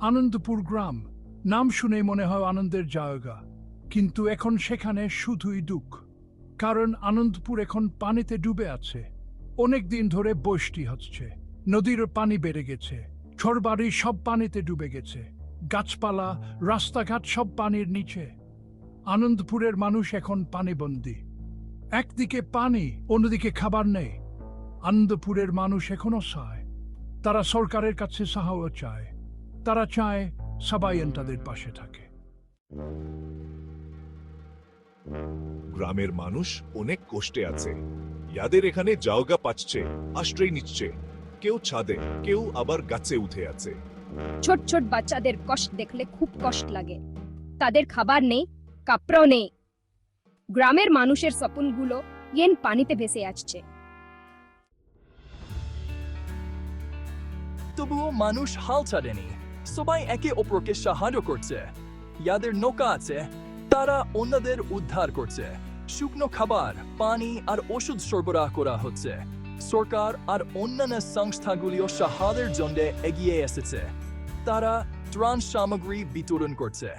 আনন্দপুর গ্রাম নাম শুনে মনে হয় আনন্দের জায়গা, কিন্তু এখন সেখানে শুধুই দুঃখ। কারণ আনন্দপুর এখন পানিতে ডুবে আছে। অনেক দিন ধরে বৃষ্টি হচ্ছে, নদীর পানি বেড়ে গেছে, ঘরবাড়ি সব পানিতে ডুবে গেছে, গাছপালা রাস্তাঘাট সব পানির নিচে। আনন্দপুরের মানুষ এখন পানিবন্দী। একদিকে পানি, অন্যদিকে খাবার নেই। আনন্দপুরের মানুষ এখনো চায়, তারা সরকারের কাছে সাহায্য চায়। তারা চায় সবাই তাদের পাশে থাকে। গ্রামের মানুষ অনেক কষ্টে আছে। ইয়াদের এখানে জায়গা পাচ্ছে, আশ্রয় নিচ্ছে। কেউ ছাদে, কেউ আবার গাছে উঠে আছে। ছোট ছোট বাচ্চাদের কষ্ট দেখলে খুব কষ্ট লাগে। তাদের খাবার নেই, কাপড়ও নেই। গ্রামের মানুষের স্বপ্নগুলো ইয়েন পানিতে ভেসে আসছে। তবুও মানুষ হাল ছাড়েনি। সবাই একে অপরকে সাহায্য করছে। যাদের নৌকা আছে তারা অন্যদের উদ্ধার করছে। শুকনো খাবার, পানি আর ওষুধ সরবরাহ করা হচ্ছে। সরকার আর অন্যান্য সংস্থাগুলিও সাহায্যের জন্য এগিয়ে এসেছে। তারা ত্রাণ সামগ্রী বিতরণ করছে।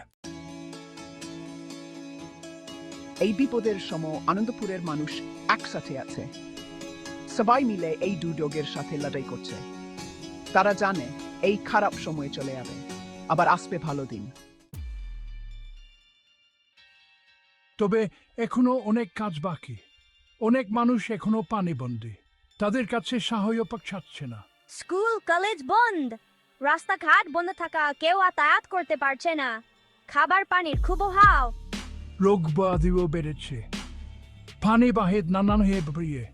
এই বিপদের সময় আনন্দপুরের মানুষ একসাথে আছে। সবাই মিলে এই দুর্যোগের সাথে লড়াই করছে। তারা জানে এই খারাপ সময় চলে যাবে, আবার আসবে ভালো দিন। তবে এখনো অনেক কাজ বাকি। অনেক মানুষ এখনো পানিবন্দী, তাদের কাছে সাহায্য পাচ্ছে না। স্কুল কলেজ বন্ধ, রাস্তাঘাট বন্ধ থাকা, কেউ যাতায়াত করতে পারছে না। খাবার পানির খুব অভাব। রোগ ব্যাধিও বেড়েছে, পানি বাহিত নানান হয়ে বেরিয়ে।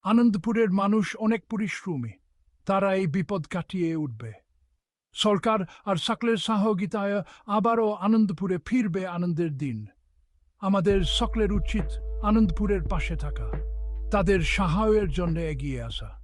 আনন্দপুরের মানুষ অনেক পরিশ্রমী, তারা এই বিপদ কাটিয়ে উঠবে। সরকার আর সকলের সহযোগিতায় আবারও আনন্দপুরে ফিরবে আনন্দের দিন। আমাদের সকলের উচিত আনন্দপুরের পাশে থাকা, তাদের সাহায্যের জন্য এগিয়ে আসা।